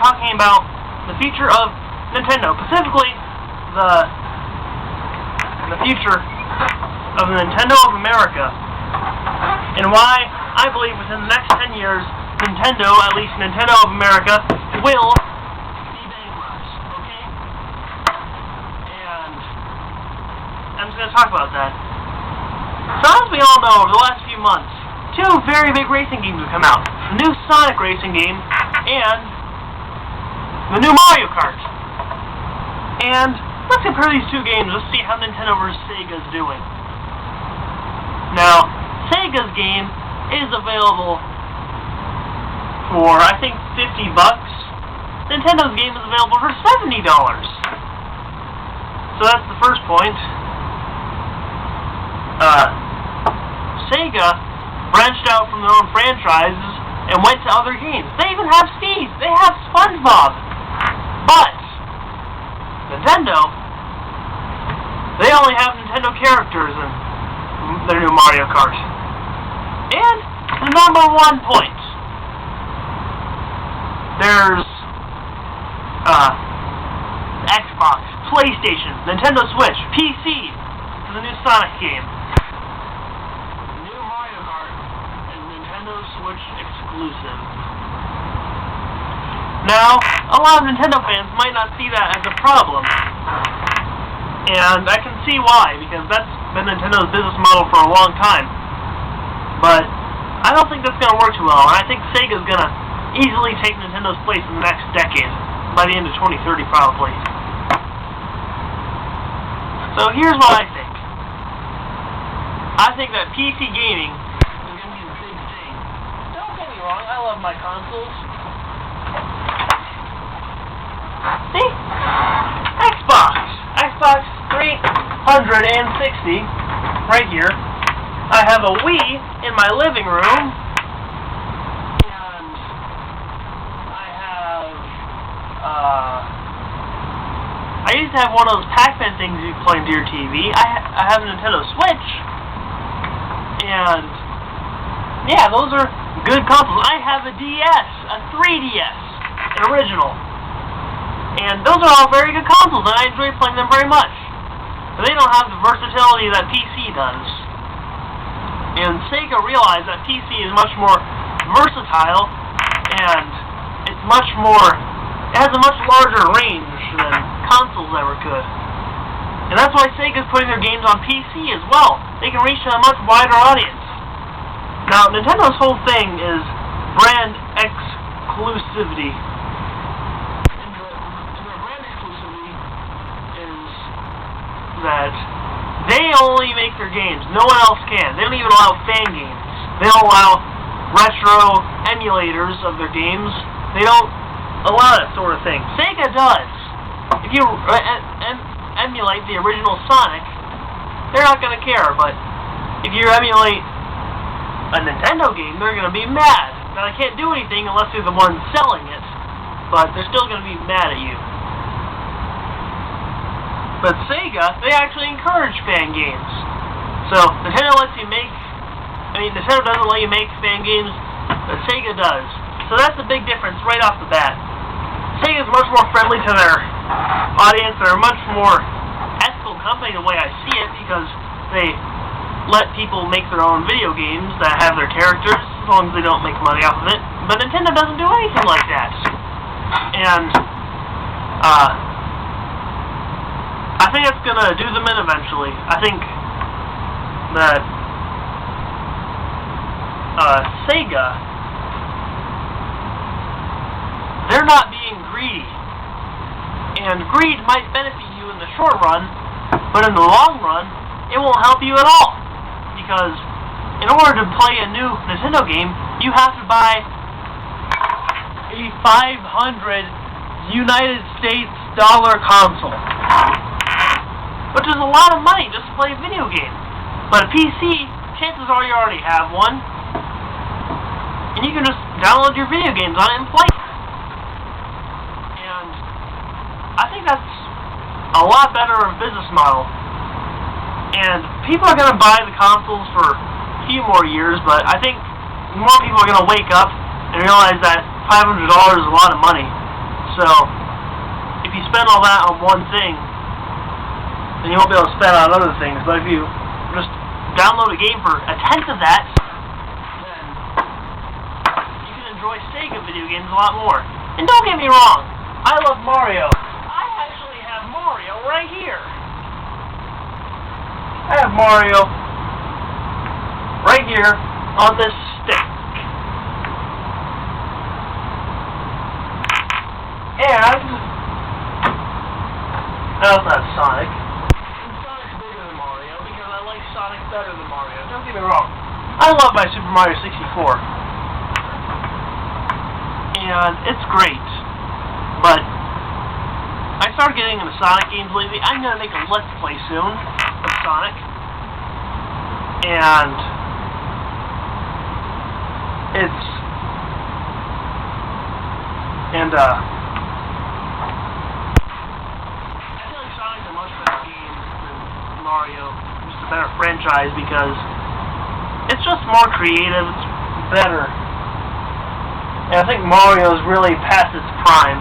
talking about the future of Nintendo, specifically the future of the Nintendo of America, and why I believe within the next 10 years, Nintendo, at least Nintendo of America, will be bankrupt, okay? And I'm just going to talk about that. So as we all know, over the last few months, two very big racing games have come out. The new Sonic racing game and the new Mario Kart. And let's compare these two games. Let's see how Nintendo versus Sega is doing. Now, Sega's game is available for, I think, $50. Nintendo's game is available for $70. So that's the first point. Sega branched out from their own franchises and went to other games. They even have Steve. They have SpongeBob. But Nintendo, they only have Nintendo characters in their new Mario Kart. And the number one point. There's Xbox, PlayStation, Nintendo Switch, PC for the new Sonic game. The new Mario Kart is Nintendo Switch exclusive. Now, a lot of Nintendo fans might not see that as a problem. And I can see why, because that's been Nintendo's business model for a long time. But I don't think that's going to work too well, and I think Sega's going to easily take Nintendo's place in the next decade, by the end of 2030 probably. So here's what I think. I think that PC gaming is going to be a big thing. Don't get me wrong, I love my consoles. See? Xbox 360, right here. I have a Wii in my living room, and I have, I used to have one of those Pac-Man things you play into your TV. I have a Nintendo Switch, and yeah, those are good consoles. I have a DS, a 3DS, an original, and those are all very good consoles, and I enjoy playing them very much. But they don't have the versatility that PC does. And Sega realized that PC is much more versatile, and it has a much larger range than consoles ever could. And that's why Sega's putting their games on PC as well. They can reach a much wider audience. Now, Nintendo's whole thing is brand exclusivity. And their brand exclusivity is that they only make their games. No one else can. They don't even allow fan games. They don't allow retro emulators of their games. They don't allow that sort of thing. Sega does. If you emulate the original Sonic, they're not going to care. But if you emulate a Nintendo game, they're going to be mad. Now, they can't do anything unless they're the ones selling it. But they're still going to be mad at you. But Sega, they actually encourage fan games. So, Nintendo doesn't let you make fan games, but Sega does. So that's the big difference right off the bat. Sega's much more friendly to their audience. They're a much more ethical company the way I see it, because they let people make their own video games that have their characters, as long as they don't make money off of it. But Nintendo doesn't do anything like that. And, I think it's going to do them in eventually. I think that Sega, they're not being greedy. And greed might benefit you in the short run, but in the long run, it won't help you at all. Because in order to play a new Nintendo game, you have to buy a $500 United States dollar console. Which is a lot of money just to play a video game. But a PC, chances are you already have one. And you can just download your video games on it and play it. And I think that's a lot better of a business model. And people are going to buy the consoles for a few more years, but I think more people are going to wake up and realize that $500 is a lot of money. So, if you spend all that on one thing, then you won't be able to spend on other things. But if you just download a game for a tenth of that, then you can enjoy Sega video games a lot more. And don't get me wrong, I love Mario. I actually have Mario right here. I have Mario right here on this stick. And I also have Sonic. And Sonic's bigger than Mario because I like Sonic better than Mario. Don't get me wrong. I love my Super Mario 64. And it's great. But I started getting into Sonic games lately. I'm going to make a Let's Play soon of Sonic. And I feel like Sonic's a much better game than Mario. Just a better franchise because it's just more creative, it's better. And I think Mario's really past its prime.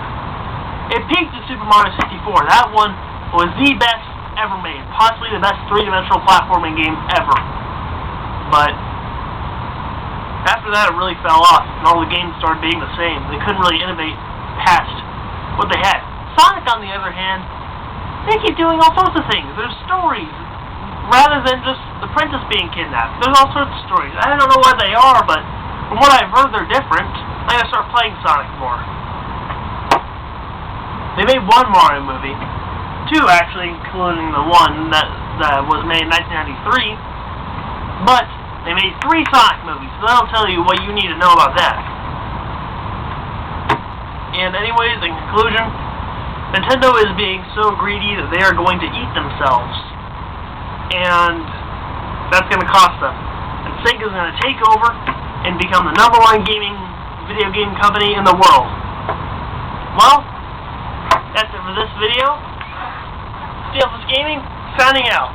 It peaked at Super Mario 64. That one was the best ever made. Possibly the best three-dimensional platforming game ever. But after that, it really fell off, and all the games started being the same. They couldn't really innovate past what they had. Sonic, on the other hand, they keep doing all sorts of things. There's stories, rather than just the princess being kidnapped. There's all sorts of stories. I don't know what they are, but from what I've heard, they're different. I'm gonna start playing Sonic more. They made one Mario movie. Two, actually, including the one that was made in 1993. But they made 3 Sonic movies, so that'll tell you what you need to know about that. And anyways, in conclusion, Nintendo is being so greedy that they are going to eat themselves. And that's going to cost them. And Sega is going to take over and become the #1 video game company in the world. Well, that's it for this video. Steelfus Gaming, signing out.